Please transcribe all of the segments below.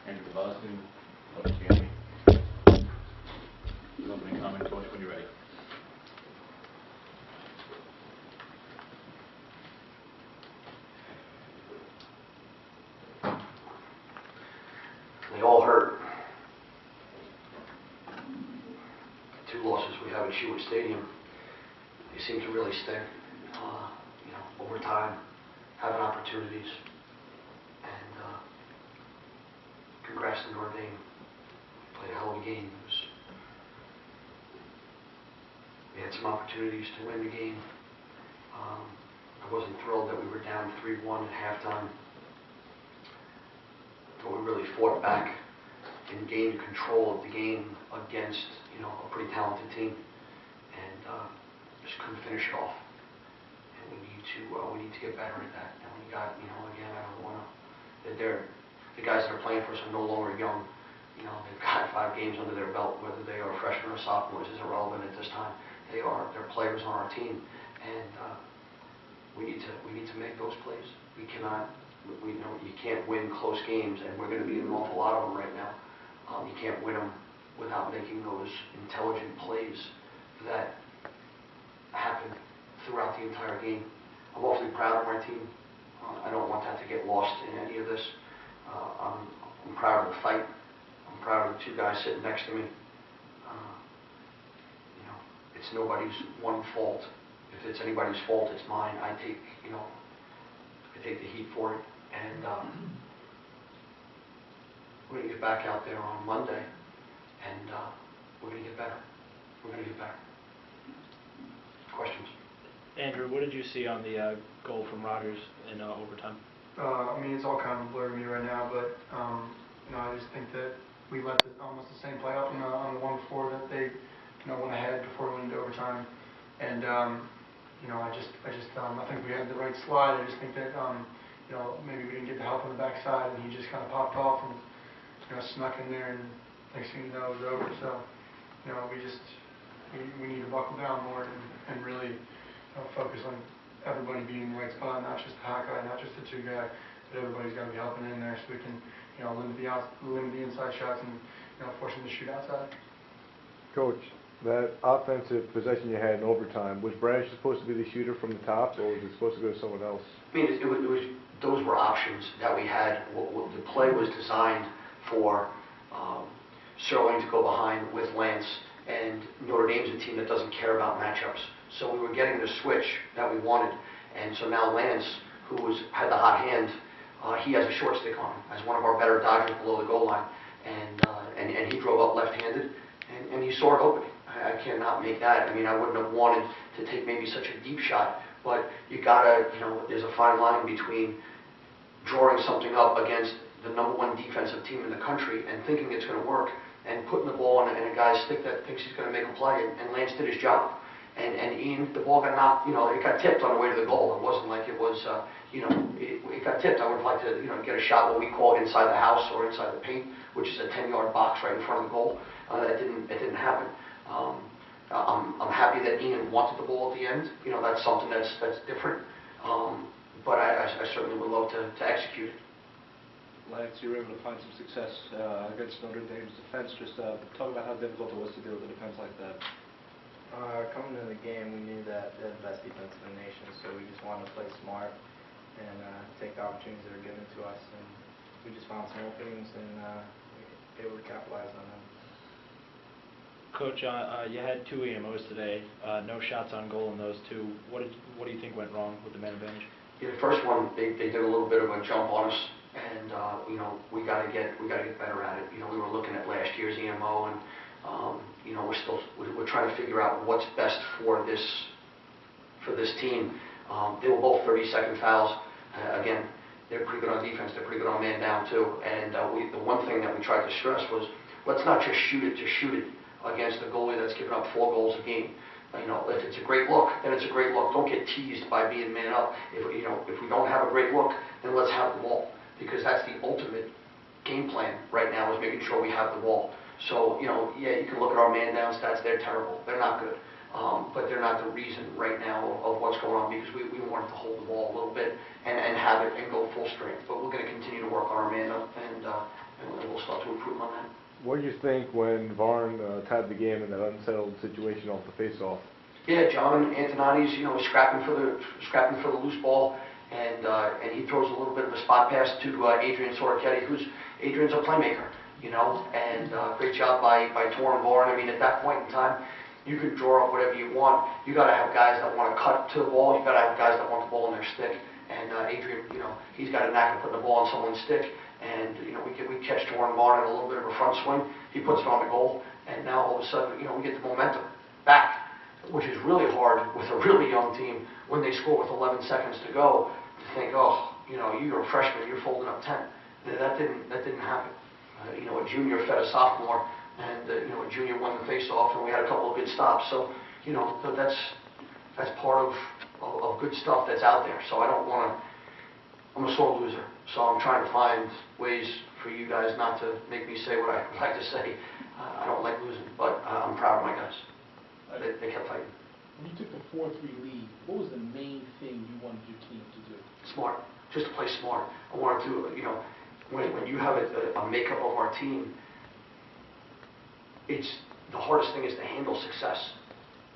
Andrew the Boston, PostGame. Opening comment, Coach, when you're ready. They all hurt. The 2 losses we have at Shewitt Stadium, they seem to really sting. Overtime, having opportunities, and congrats to Notre. Played a hell of a game. We had some opportunities to win the game. I wasn't thrilled that we were down 3-1 at halftime. But we really fought back and gained control of the game against, a pretty talented team, and just couldn't finish it off. And we need to get better at that. And we got, again, I don't want to. The guys that are playing for us are no longer young. They've got 5 games under their belt. Whether they are freshmen or sophomores is irrelevant at this time. They're players on our team, and we need to make those plays. We cannot. You can't win close games, and we're going to be in an awful lot of them right now. You can't win them without making those intelligent plays that happen throughout the entire game. I'm awfully proud of my team. I don't want that to get lost in any of this. I'm proud of the fight. I'm proud of the 2 guys sitting next to me. It's nobody's one fault. If it's anybody's fault, it's mine. I take the heat for it. And we're going to get back out there on Monday, and we're going to get better. We're going to get better. Questions? Andrew, what did you see on the goal from Rodgers in overtime? It's all kind of blurry to me right now, but I just think that we let almost the same play out on the one before that they went ahead before we went into overtime, and I think we had the right slide. I just think that maybe we didn't get the help on the backside, and he just kind of popped off and snuck in there, and next thing you know, it was over. So we need to buckle down more and really focus on everybody being in the right spot, not just the hot guy, not just the 2 guy, but everybody's got to be helping in there so we can limit the inside shots and force them to shoot outside. Coach, that offensive possession you had in overtime, was Brash supposed to be the shooter from the top, or was it supposed to go to someone else? It was those were options that we had. The play was designed for Sterling to go behind with Lance, and Notre Dame's a team that doesn't care about matchups. So we were getting the switch that we wanted, and so now Lance, who had the hot hand, he has a short stick on him as one of our better dodgers below the goal line, and he drove up left-handed, and he saw it opening. I cannot make that. I wouldn't have wanted to take maybe such a deep shot, but you gotta, there's a fine line between drawing something up against the #1 defensive team in the country and thinking it's going to work, and putting the ball in a guy's stick that thinks he's going to make a play, and Lance did his job. And Ian, the ball got knocked, it got tipped on the way to the goal. It wasn't like it was, it got tipped. I would like to, get a shot, what we call inside the house or inside the paint, which is a 10-yard box right in front of the goal. That didn't happen. I'm happy that Ian wanted the ball at the end. That's something that's different. But I certainly would love to execute it. Lance, you were able to find some success against Notre Dame's defense. Just talk about how difficult it was to deal with a defense like that. Coming into the game, we knew that they're the best defense in the nation, so we just wanted to play smart and take the opportunities that are given to us. And we just found some openings and be able to capitalize on them. Coach, you had 2 EMOs today, no shots on goal in those 2. What do you think went wrong with the man advantage? Yeah, the first one, they did a little bit of a jump on us, and we got to get better at it. We were looking at last year's EMO, and we're trying to figure out what's best for this team. They were both 30-second fouls. Again, they're pretty good on defense. They're pretty good on man down too. And the one thing that we tried to stress was, let's not just shoot it against a goalie that's given up 4 goals a game. If it's a great look, then it's a great look. Don't get teased by being man up. If we don't have a great look, then let's have the ball, because that's the ultimate game plan right now, is making sure we have the ball. So, yeah, you can look at our man down stats. They're terrible. They're not good. but they're not the reason right now of what's going on, because we wanted to hold the ball a little bit and have it and go full strength. But we're going to continue to work on our man up, and we'll start to improve on that. What did you think when Varn tied the game in that unsettled situation off the face-off? Yeah, John Antonotti's, scrapping for the loose ball, and he throws a little bit of a spot pass to Adrian Sorochetti, Adrian's a playmaker, and great job by Torin Varn. I mean, at that point in time, you can draw up whatever you want. You got to have guys that want to cut to the ball. You got to have guys that want the ball in their stick. And Adrian, he's got a knack of putting the ball on someone's stick. And we catch Torin Varn in a little bit of a front swing. He puts it on the goal, and now all of a sudden, we get the momentum back, which is really hard with a really young team when they score with 11 seconds to go. To think, oh, you're a freshman, you're folding up 10. That didn't happen. A junior fed a sophomore, and a junior won the face-off, and we had a couple of good stops. So, that's part of good stuff that's out there. So I don't want to. I'm a sore loser, so I'm trying to find ways for you guys not to make me say what I like to say. I don't like losing, but I'm proud of my guys. They kept fighting. When you took the 4-3 lead, what was the main thing you wanted your team to do? Smart, just to play smart. I wanted to, when you have a makeup of our team, it's the hardest thing is to handle success.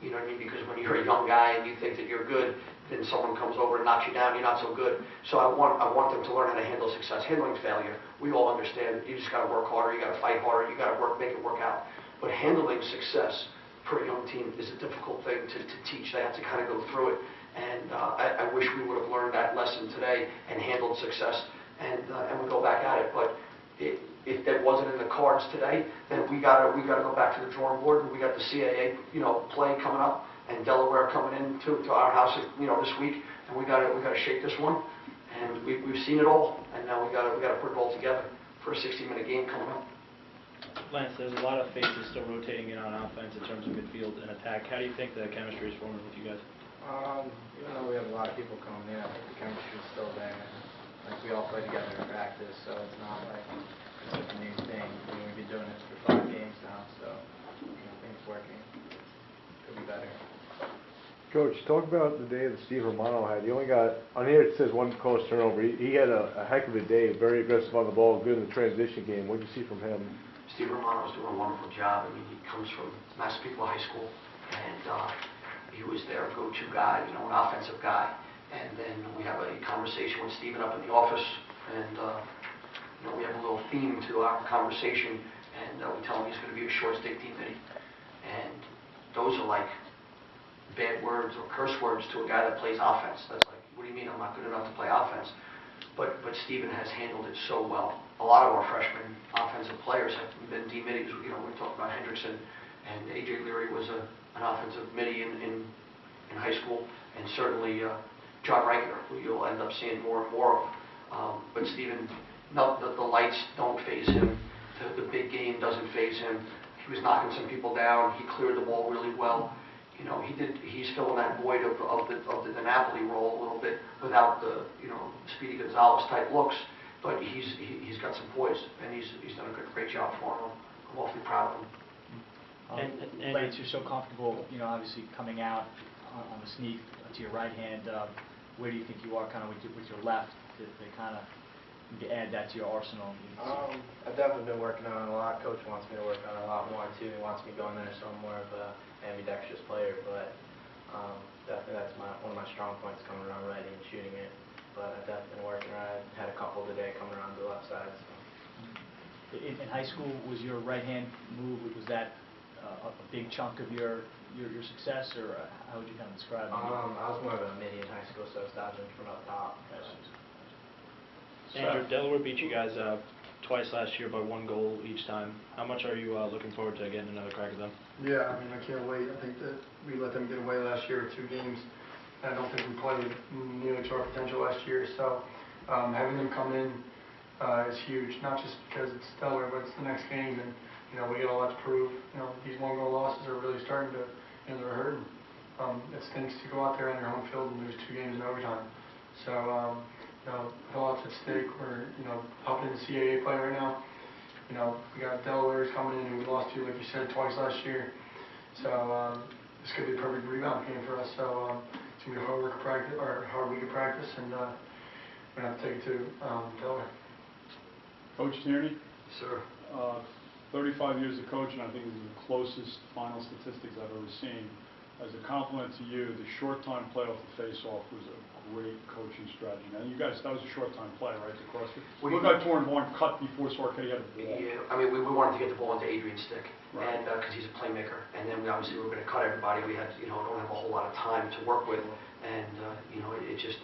You know what I mean? Because when you're a young guy and you think that you're good, then someone comes over and knocks you down, you're not so good. So I want them to learn how to handle success. Handling failure, we all understand. You just got to work harder, you got to fight harder, you got to make it work out. But handling success for a young team is a difficult thing to teach. They have to kind of go through it. And I wish we would have learned that lesson today and handled success, and we go back at it. But if that wasn't in the cards today, then we gotta go back to the drawing board. And we got the CAA play coming up, and Delaware coming in to our house this week, and we gotta shake this one. And we've seen it all, and now we gotta put it all together for a 60-minute game coming up. Lance, there's a lot of faces still rotating in on offense in terms of midfield and attack. How do you think the chemistry is forming with you guys? Even though we have a lot of people coming in, I think the chemistry is still there. Like, we all play together in practice, so it's not like it's a new thing. I mean, we've been doing this for 5 games now, so I think it's working. Could be better. Coach, talk about the day that Steve Romano had. He only got, on here it says 1 close turnover. He had a heck of a day, very aggressive on the ball, good in the transition game. What did you see from him? Steve Romano's doing a wonderful job. I mean, he comes from Massapequa High School, and he was their go-to guy, an offensive guy. And then we have a conversation with Steven up in the office, and we have a little theme to our conversation, and we tell him he's going to be a short stick D-Mitty. And those are like bad words or curse words to a guy that plays offense. That's like, what do you mean I'm not good enough to play offense? But Steven has handled it so well. A lot of our freshman offensive players have been D-Middies. We talked about Hendrickson, and A.J. Leary was an offensive midi in high school, and certainly John Reichner, who you'll end up seeing more and more of. But Steven, the lights don't faze him. The big game doesn't faze him. He was knocking some people down. He cleared the ball really well. He's filling that void of the Napoli role a little bit without the Speedy Gonzalez type looks, but he's got some poise, and he's done a great job for him. I'm awfully proud of him. And Lance, you're so comfortable, obviously coming out on the sneak to your right hand. Where do you think you are kind of with your left to kind of add that to your arsenal? I've definitely been working on it a lot. Coach wants me to work on it a lot more too. He wants me going there, so I'm more of a ambidextrous player. But definitely that's one of my strong points, coming around right and shooting it. But I've definitely been working on it. Had a couple today coming around the left side. So. In high school, was your right hand move, was that a big chunk of your success, or how would you kind of describe it? I was more of a midi in high school, so I was dodging from up top. Andrew, Delaware beat you guys twice last year by 1 goal each time. How much are you looking forward to getting another crack at them? Yeah, I mean, I can't wait. I think that we let them get away last year with 2 games. I don't think we played nearly to our potential last year, so having them come in is huge, not just because it's Delaware, but it's the next game, and we got a lot to prove. These 1-goal losses are really starting to, they're hurting. It stinks to go out there on your home field and lose 2 games in overtime. So, a lot's at stake. We're, helping the CAA play right now. We got Delaware's coming in, who we lost to, like you said, twice last year. So, this could be a perfect rebound game for us. So it's gonna be a hard work of practice, or hard week of practice, and we're gonna have to take it to Delaware. Coach Tierney, Sir. 35 years of coaching, I think this is the closest final statistics I've ever seen. As a compliment to you, the short-time play off the face-off was a great coaching strategy. Now, you guys, that was a short-time play, right, to cross it? Looked like Torrenborn cut before Sarkety had a ball. Yeah, I mean, we wanted to get the ball into Adrian's stick, Right. and because he's a playmaker. And then we obviously were going to cut everybody. We had, don't have a whole lot of time to work with, and it just,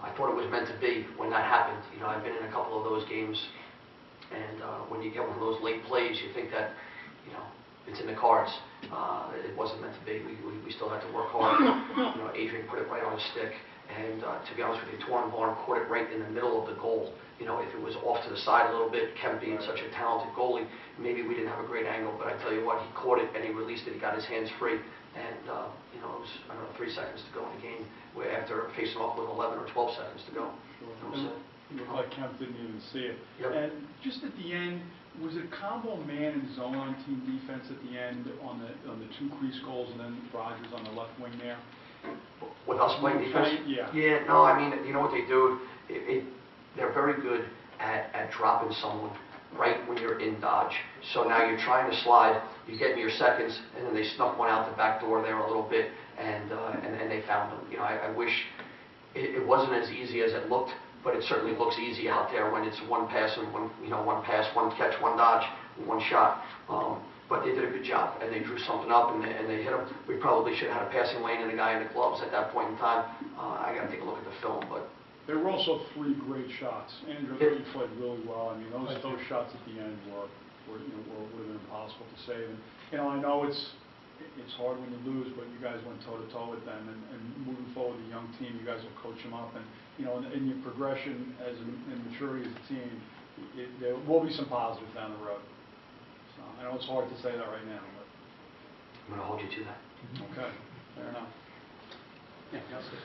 I thought it was meant to be when that happened. I've been in a couple of those games, and when you get one of those late plays, you think that, it's in the cards. It wasn't meant to be. We still had to work hard. Adrian put it right on his stick, and to be honest with you, Torrenborn caught it right in the middle of the goal. If it was off to the side a little bit, Kemp being such a talented goalie, maybe we didn't have a great angle, but I tell you what, he caught it and he released it. He got his hands free, and it was, 3 seconds to go in the game after facing off with 11 or 12 seconds to go. It looked like Kemp didn't even see it. Yep. And just at the end, was it combo man and zone on team defense at the end on the 2 crease goals, and then Rogers on the left wing there? With us playing defense? Yeah. Yeah, no, I mean, you know what they do? They're very good at dropping someone right when you're in dodge. So now you're trying to slide, you get in your seconds, and then they snuck one out the back door there a little bit, and they found them. I wish it wasn't as easy as it looked, but it certainly looks easy out there when it's one pass and one pass, one catch, one dodge, one shot. But they did a good job, and they drew something up, and they hit them. We probably should have had a passing lane and a guy in the gloves at that point in time. I got to take a look at the film, but. There were also 3 great shots. Andrew, you played really well. I mean, those shots at the end would have been impossible to save. And I know it's hard when you lose, but you guys went toe-to-toe with them, and moving forward, the young team, you guys will coach them up, and in your progression and maturity as a team, there will be some positives down the road. So I know it's hard to say that right now, but I'm going to hold you to that. okay, fair enough. Yeah, that's it.